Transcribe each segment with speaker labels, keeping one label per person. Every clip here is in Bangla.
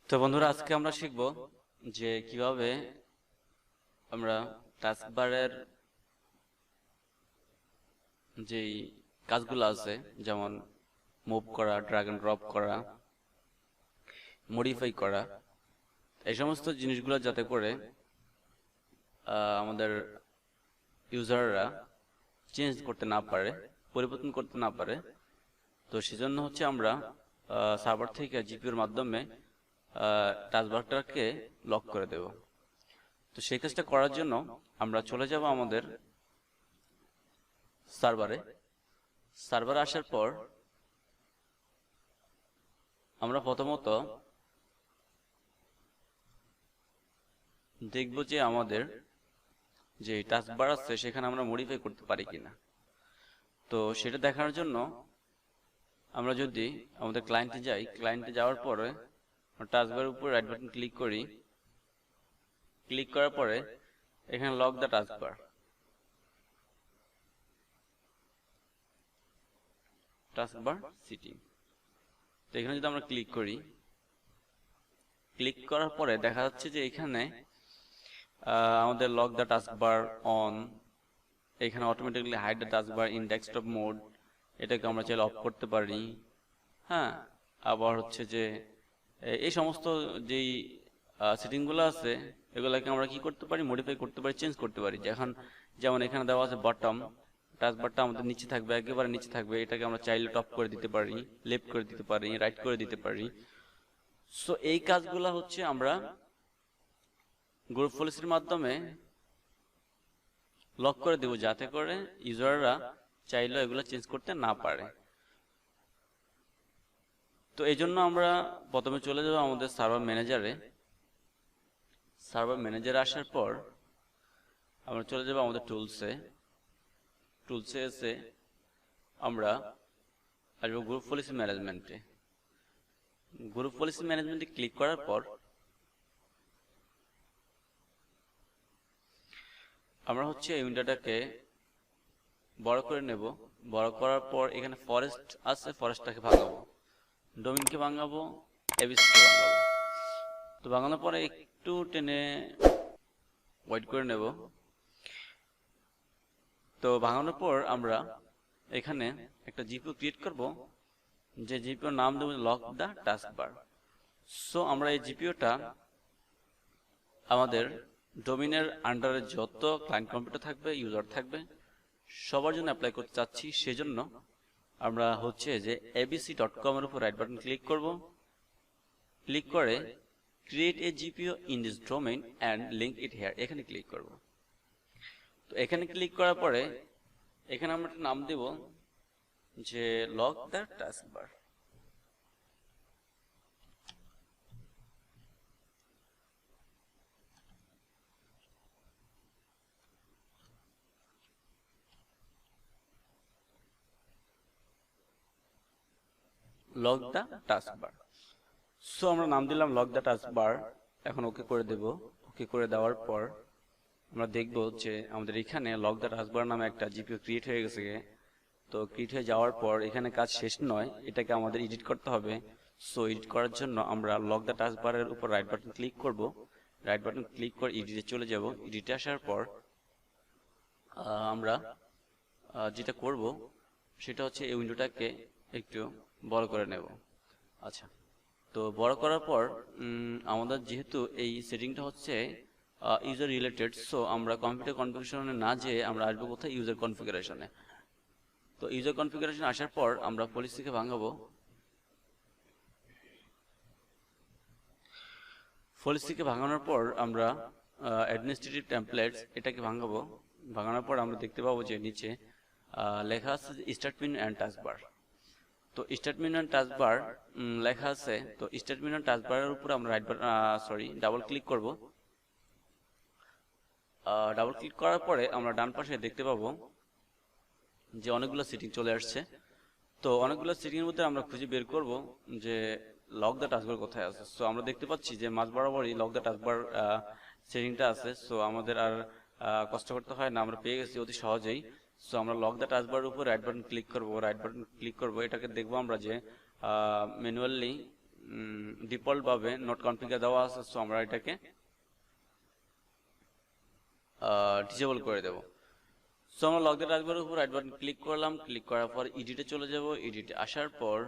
Speaker 1: তো বন্ধুরা, আজকে আমরা শিখব যে কিভাবে আমরা টাস্কবারের যেই কাজগুলো আছে, যেমন মুভ করা, ড্র্যাগ এন্ড ড্রপ করা, মডিফাই করা, এই সমস্ত জিনিসগুলো যাতে করে আমাদের ইউজাররা চেঞ্জ করতে না পারে, পরিবর্তন করতে না পারে। তো সেজন্য হচ্ছে আমরা সার্ভার থেকে জিপিওর মাধ্যমে টাস্কবারটাকে লক করে দেব। তো সেই কাজটা করার জন্য আমরা চলে যাব আমাদের সার্ভারে আসার পর আমরা প্রথমত দেখব যে আমাদের যে টাস্কবার আছে সেখানে আমরা মডিফাই করতে পারি কিনা। তো সেটা দেখানোর জন্য আমরা যদি আমাদের ক্লায়েন্টে যাই, ক্লায়েন্টে যাওয়ার পরে টাস্কবারের উপর রাইট বাটন ক্লিক করি। ক্লিক করার পরে এখানে লক দ্য টাস্কবার সিটিং, তো এখানে যদি আমরা ক্লিক করি, ক্লিক করার পরে দেখা যাচ্ছে যে এখানে আমাদের লক দ্য টাস্কবার অন, এখানে automatically hide the taskbar in desktop mode, এটাকে আমরা চাইলে অফ করতে পারি। হ্যাঁ, আবার হচ্ছে যে এই সমস্ত যেই সেটিংগুলো আছে এগুলোকে আমরা কি করতে পারি, মডিফাই করতে পারি, চেঞ্জ করতে পারি। যেমন এখানে দেওয়া আছে বটম, টাস্কবারটা আমাদের নিচে থাকবে, একেবারে নিচে থাকবে, এটাকে আমরা চাইলে টপ করে দিতে পারি, লেফট করে দিতে পারি, রাইট করে দিতে পারি। সো এই কাজগুলো হচ্ছে আমরা গ্রুপ পলিসির মাধ্যমে লক করে দেব, যাতে করে ইউজাররা চাইলে এগুলো চেঞ্জ করতে না পারে। তো এই জন্য আমরা প্রথমে চলে যাব আমাদের সার্ভার ম্যানেজারে আসার পর আমরা চলে যাব আমাদের টুলসে এসে আমরা আসবো গ্রুপ পলিসি ম্যানেজমেন্টে ক্লিক করার পর আমরা হচ্ছে এই উইন্ডোটাকে বড় করে নেব। বড় করার পর এখানে ফরেস্ট আছে, ফরেস্টটাকে ভাঙাবো, ডোমিনকে ভাঙাবো, এবিসিকে ভাঙাবো। তো ভাঙানোর পরে একটু টেনে ওয়েট করে নেব। তো ভাঙানোর পর আমরা এখানে একটা জিপিও ক্রিয়েট করব, যে জিপিওর নাম দেব লক দ্য টাস্কবার। সো আমরা এই জিপিওটা আমাদের ডোমিনের আন্ডারে যত ক্লায়েন্ট কম্পিউটার থাকবে, ইউজার থাকবে, সবার জন্য অ্যাপ্লাই করতে চাচ্ছি। সেজন্য আমরা হচ্ছে যে abc.com এর উপর রাইট বাটন ক্লিক করব। ক্লিক করে create a GPO in this domain and link it here, এখানে ক্লিক করব। তো এখানে ক্লিক করার পরে এখানে আমরা একটা নাম দেব যে lock the taskbar. Lock the taskbar. So আমরা নাম দিলাম লক দ্য টাস্কবার। এখন ওকে করে দেব। ওকে করে দেওয়ার পর আমরা দেখব যে আমাদের এখানে লক দ্য টাস্কবার নামে একটা জিপিও ক্রিয়েট হয়ে গেছে। তো ক্রিয়েট হয়ে যাওয়ার পর এখানে কাজ শেষ নয়, এটাকে আমাদের এডিট করতে হবে। সো এডিট করার জন্য আমরা লক দ্য টাস্কবারের উপর রাইট বাটন ক্লিক করব। রাইট বাটন ক্লিক করে এডিটে চলে যাব। এডিটে আসার পর আমরা যেটা করব সেটা হচ্ছে এই উইন্ডোটাকে একটু বড় করে নেব। আচ্ছা, তো বড় করার পর আমাদের যেহেতু এই সেটিংটা হচ্ছে ইউজার রিলেটেড, সো আমরা কম্পিউটার কনফিগারেশনে না যেয়ে আমরা আসবো কোথায়, ইউজার কনফিগারেশনে। তো ইউজার কনফিগারেশন আসার পর আমরা পলিসিকে ভাঙাবো। পলিসিকে ভাঙানোর পর আমরা অ্যাডমিনিস্ট্রেটিভ টেমপ্লেটস এটাকে ভাঙাবো। ভাঙানোর পর আমরা দেখতে পাবো যে নিচে লেখা আছে স্টার্ট মেনু অ্যান্ড টাস্কবার। তো স্টার্ট মেনু অ্যান্ড টাস্কবার লেখা আছে। তো স্টার্ট মেনু অ্যান্ড টাস্কবারের উপর আমরা ডাবল ক্লিক করব। ডাবল ক্লিক করার পরে আমরা ডান পাশে দেখতে পাবো যে অনেকগুলো সেটিং চলে আসছে। তো অনেকগুলো সেটিং এর মধ্যে আমরা খুঁজে বের করব যে লক দ্য টাস্কবার কোথায় আছে। সো আমরা দেখতে পাচ্ছি যে মাঝ বরাবরই লক দ্য টাস্কবার সেটিংটা আছে। সো আমাদের আর কষ্ট করতে হয় না, আমরা পেয়ে গেছি অতি সহজেই। সো আমরা লক দ্য টাস্কবার উপর রাইট বাটন ক্লিক করব। এটাকে দেখবো আমরা যে ম্যানুয়ালি ডিফল্ট ভাবে নোট কনফিগার দেওয়া আছে, সো আমরা এটাকে ডিসেবল করে দেব। সো আমরা লগ দ্য টাস্কবারের উপর রাইট বাটন ক্লিক করলাম, ক্লিক করার পর এডিটে চলে যাব। এডিটে আসার পর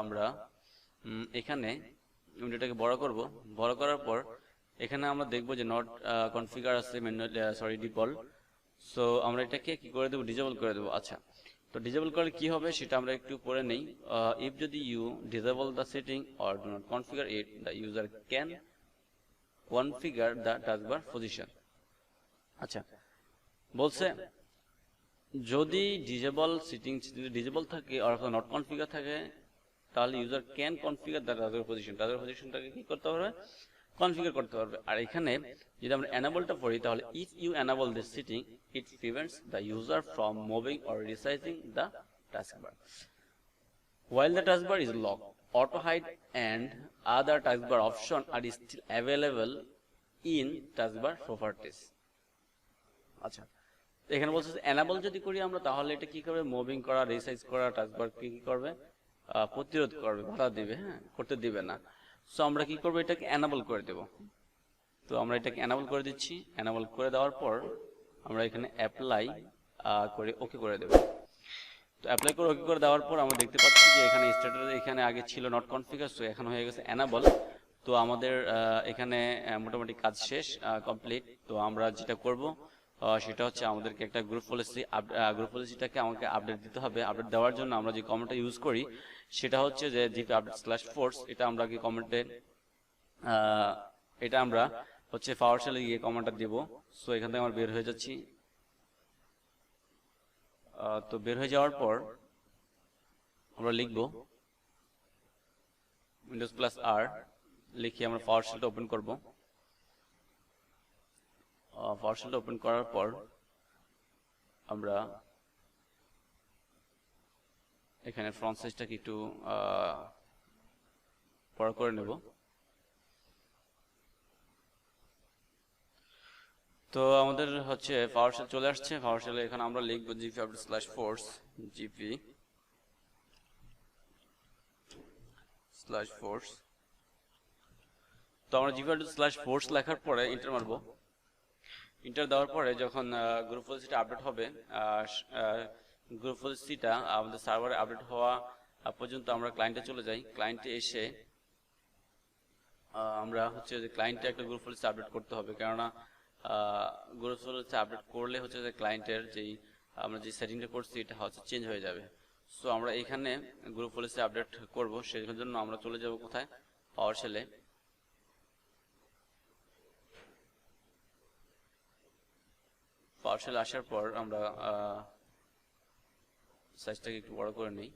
Speaker 1: আমরা এখানে উইন্ডোটাকে বড় করব। বড় করার পর এখানে আমরা দেখব যে নট কনফিগার আছে ম্যানুয়ালি ডিফল্ট, সো আমরা এটাকে কি করে দেব, ডিসেবল করে দেব। আচ্ছা, তো ডিসেবল করলে কি হবে সেটা আমরা একটু পরে নেই। ইফ যদি you disable the setting or do not configure it, the user can configure the taskbar position. আচ্ছা, বলছে যদি ডিসেবল সেটিং ডিসেবল থাকে আর নট কনফিগার থাকে, তাহলে user can configure the taskbar position, taskbar পজিশনটাকে কি করতে পারবে, কনফিগার করতে পারবে। আর এখানে যদি আমরা এনাবলটা পড়ি, তাহলে if you enable this setting it prevents the user from moving or resizing the taskbar while the taskbar is locked. Auto hide and other taskbar option are still available in taskbar properties. আচ্ছা, এখানে বলছে এনাবল যদি করি আমরা, তাহলে এটা কি করবে, মুভিং করা, রিসাইজ করা টাস্কবার কি করবে, প্রতিরোধ করবে, বাধা দিবে, হ্যাঁ, করতে দিবে না। সো আমরা কি করব, এটাকে এনাবল করে দেব। তো আমরা এটাকে এনাবল করে দিচ্ছি। এনাবল করে দেওয়ার পর আমরা এখানে অ্যাপ্লাই করে ওকে করে দেব। তো অ্যাপ্লাই করে ওকে করে দেওয়ার পর আমরা দেখতে পাচ্ছি যে এখানে স্ট্যাটাস এখানে আগে ছিল নট কনফিগার, সো এখন হয়ে গেছে এনাবল। তো আমাদের এখানে মোটামুটি কাজ শেষ, কমপ্লিট। তো আমরা যেটা করব সেটা হচ্ছে আমাদেরকে একটা গ্রুপ পলিসিটাকে আমাকে আপডেট দিতে হবে। আপডেট দেওয়ার জন্য আমরা যে কমেন্টটা ইউজ করি সেটা হচ্ছে যে gp update/force। এটা আমরা কি কমেন্টে এটা আমরা হচ্ছে পাওয়ারশেলে গিয়ে কমেন্টটা দেব। সো এখান থেকে আমরা বের হয়ে যাচ্ছি। তো বের হয়ে যাওয়ার পর আমরা লিখব Windows+R, লিখে আমরা পাওয়ারশেলটা ওপেন করব। পাওয়ারশেলটা ওপেন করার পর আমরা এখানে ফ্রন্ট সাইজটাকে একটু বড় করে নেব। তো আমাদের হচ্ছে পাওয়ারশেল চলে আসছে। পাওয়ারশেলে এখানে আমরা লিখব gp update/force, gp/force। তো আমরা gp update/force লেখার পরে এন্টার মারব। এন্টার দেওয়ার পরে যখন গ্রুপ পলিসিটা আপডেট হবে, গ্রুপ পলিসিটা আমাদের সার্ভারে আপডেট হওয়া পর্যন্ত আমরা ক্লায়েন্টে চলে যাই। ক্লায়েন্টে এসে আমরা হচ্ছে যে ক্লায়েন্টে একটা গ্রুপ পলিসি আপডেট করতে হবে, কেননা গ্রুপ পলিসি আপডেট করলে হচ্ছে যে ক্লায়েন্টের যেই আমরা যে সেটিংটা করছি এটা হচ্ছে চেঞ্জ হয়ে যাবে। সো আমরা এখানে গ্রুপ পলিসি আপডেট করব, সেই জন্য আমরা চলে যাব কোথায়, পাওয়ারশেলে। পাওয়ারশেলে আসার পর আমরা সাইজটাকে একটু বড় করে নিই।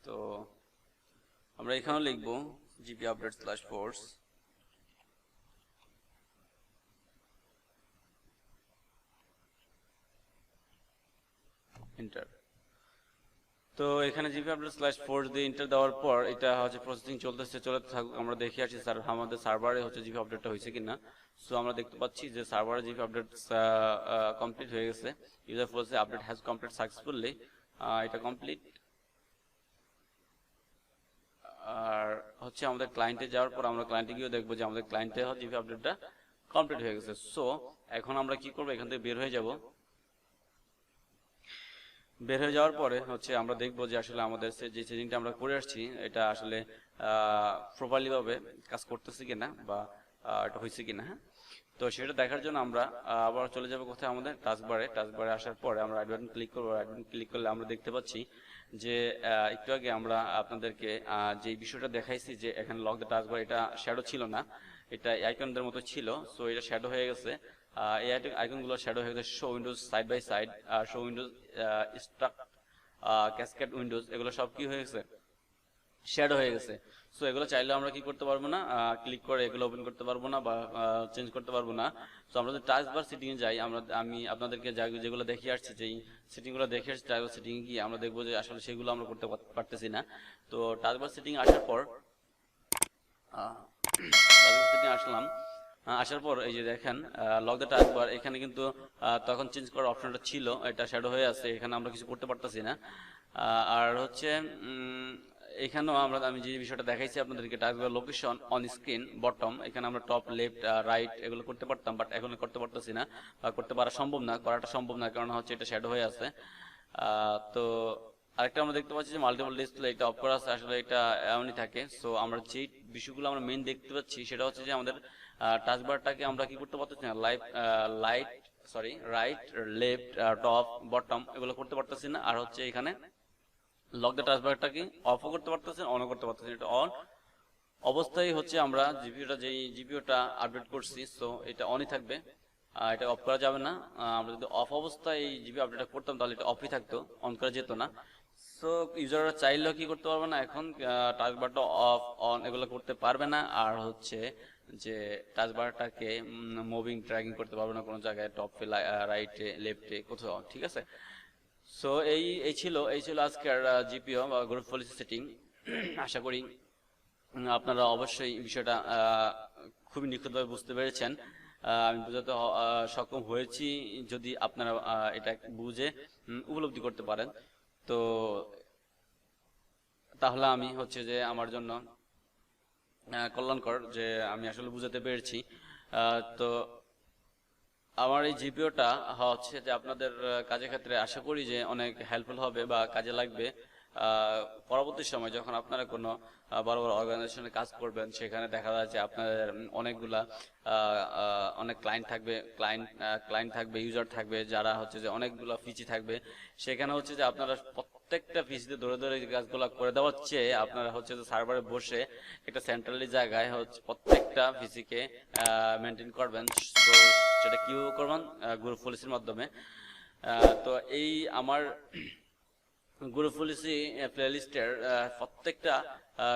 Speaker 1: তো আমরা এখানেও লিখব gp update/force, এন্টার। তো এখানে gp update/force দিয়ে এন্টার দেওয়ার পর এটা হচ্ছে প্রসেসিং চলতেছে, চলতে থাকুক। আমরা দেখে আসি স্যার আমাদের সার্ভারে হচ্ছে gp আপডেটটা হয়েছে কিনা। সো আমরা দেখতে পাচ্ছি যে সার্ভারে gp আপডেট কমপ্লিট হয়ে গেছে। ইউজার বলছে আপডেট হ্যাজ কমপ্লিট সাকসেসফুলি, এটা কমপ্লিট। আর হচ্ছে আমাদের ক্লায়েন্টে যাওয়ার পর আমরা ক্লায়েন্টে গিয়ে দেখবো যে আমাদের ক্লায়েন্টে gp আপডেটটা কমপ্লিট হয়ে গেছে। সো এখন আমরা কি করব, এখান থেকে বের হয়ে যাব। বের হয়ে যাওয়ার পরে হচ্ছে আমরা দেখবো যে আসলে আমাদের যে সেটিংটা আমরা করে আসছি এটা আসলে প্রপারলি ভাবে কাজ করতেছে কিনা বা এটা হয়েছে কিনা। হ্যাঁ, তো সেটা দেখার জন্য আমরা আবার চলে যাব কোথায়, আমাদের টাস্কবারে আসার পরে আমরা রাইট বাটন ক্লিক করব। রাইট বাটন ক্লিক করলে আমরা দেখতে পাচ্ছি যে একটু আগে আমরা আপনাদেরকে যে বিষয়টা দেখাইছি যে এখানে লক দ্য টাস্কবার, এটা শ্যাডো ছিল না, এটা আইকনদের মতো ছিল। সো এটা শ্যাডো হয়ে গেছে। এই আইকনগুলো শ্যাডো হয়ে গেছে। Show windows side by side, show windows stacked, cascade windows, এগুলো সব কি হয়ে গেছে, শ্যাডো হয়ে গেছে। সো এগুলো চাইলে আমরা কি করতে পারবো না, ক্লিক করে এগুলো ওপেন করতে পারবো না বা চেঞ্জ করতে পারবো না। সো আমরা যদি টাস্কবার সেটিং এ যাই, আমি আপনাদেরকে যেগুলো দেখিয়ে আসছি, যেই সেটিংগুলো দেখে আসছি, টাস্কবার সেটিং এ গিয়ে আমরা দেখবো যে আসলে সেগুলো আমরা করতে পারতেছি না। তো টাস্কবার সেটিং আসার পর আসলাম, আসার পর এই যে দেখেন লক দ্য টাস্কবার, এখানে কিন্তু তখন চেঞ্জ করার অপশনটা ছিল, এটা শ্যাডো হয়ে আছে, এখানে আমরা কিছু করতে পারতেছি না। আর হচ্ছে এখানেও আমি যে বিষয়টা দেখাইছি আপনাদেরকে, taskbar location on screen bottom, এখানে আমরা টপ লেফট রাইট এগুলো করতে পারতাম, বাট এখন করতে পারতেছি না, বা করতে পারা সম্ভব না, করাটা সম্ভব না, কারণ হচ্ছে এটা শ্যাডো হয়ে আছে। তো আরেকটা আমরা দেখতে পাচ্ছি যে মাল্টিপল ডিসপ্লে, এটা অফ করা আছে, আসলে এটা এমনই থাকে। সো আমরা যে বিষয়গুলো আমরা মেইন দেখতে পাচ্ছি সেটা হচ্ছে যে আমাদের টাচবারটাকে আমরা কি করতে পারতেছি না, রাইট লেফট টপ বটম এগুলো করতে পারতেছি না। আর হচ্ছে এখানে লক দ্য টাচবারটাকে অফও করতে পারতেছেন, অনও করতে পারতেছেন। এটা অন অবস্থায় হচ্ছে আমরা জিপিওটা আপডেট করছি, সো এটা অনই থাকবে, এটা অফ করা যাবে না। আমরা যদি অফ অবস্থায় এই জিপি আপডেটটা করতাম তাহলে এটা অফই থাকতো, অন করা যেত না। সো ইউজাররা চাইলেও কি করতে পারবে না, এখন টাচবারটা অফ অন এগুলো করতে পারবে না। আর হচ্ছে যে টাচবারটাকে মুভিং ট্র্যাকিং করতে পারবে না কোনো জায়গায়, টপে রাইটে লেফটে কোথাও, ঠিক আছে। সো এই ছিল আজকের জিপিও বা গ্রুপ পলিসি সেটিং। আশা করি আপনারা অবশ্যই বিষয়টা খুবই নিখুঁতভাবে বুঝতে পেরেছেন। আমি বুঝাতে সক্ষম হয়েছি যদি আপনারা এটা বুঝে উপলব্ধি করতে পারেন। তো তাহলে আমি হচ্ছে যে আমার জন্য কল্যাণকর যে আমি আসলে বুঝাতে পেরেছি। তো আমার এই জিপিওটা হচ্ছে যে আপনাদের কাজের ক্ষেত্রে আশা করি যে অনেক হেল্পফুল হবে বা কাজে লাগবে। পরবর্তী সময় যখন আপনারা কোনো বড় বড় অর্গানাইজেশনে কাজ করবেন, সেখানে দেখা যায় যে আপনাদের অনেক ক্লায়েন্ট থাকবে, ইউজার থাকবে, যারা হচ্ছে যে অনেকগুলো পিসি থাকবে। সেখানে হচ্ছে যে আপনারা প্রত্যেকটা পিসিতে ধরে ধরে কাজগুলো করে দেওয়ার চেয়ে আপনারা হচ্ছে যে সার্ভারে বসে একটা সেন্ট্রালি জায়গায় হচ্ছে প্রত্যেকটা পিসিকে মেনটেন করবেন। তো সেটা কিভাবে করবেন, গ্রুপ পলিসির মাধ্যমে। তো এই আমার গ্রুপ পলিসি প্লেলিস্টের প্রত্যেকটা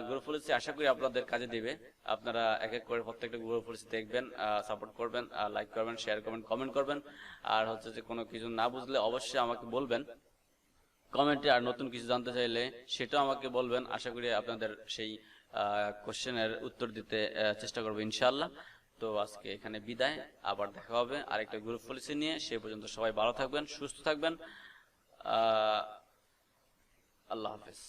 Speaker 1: গ্রুপ পলিসি আশা করি আপনাদের কাজে দিবে। আপনারা এক এক করে প্রত্যেকটা গ্রুপ পলিসি দেখবেন, সাপোর্ট করবেন, লাইক করবেন, শেয়ার করবেন, কমেন্ট করবেন। আর হচ্ছে যে কোনো কিছু না বুঝলে অবশ্যই আমাকে বলবেন কমেন্টে, আর নতুন কিছু জানতে চাইলে সেটাও আমাকে বলবেন। আশা করি আপনাদের সেই কোশ্চেনের উত্তর দিতে চেষ্টা করবো ইনশাআল্লাহ। তো আজকে এখানে বিদায়, আবার দেখা হবে আরেকটা গ্রুপ পলিসি নিয়ে। সে পর্যন্ত সবাই ভালো থাকবেন, সুস্থ থাকবেন। আল্লাহ হাফেজ।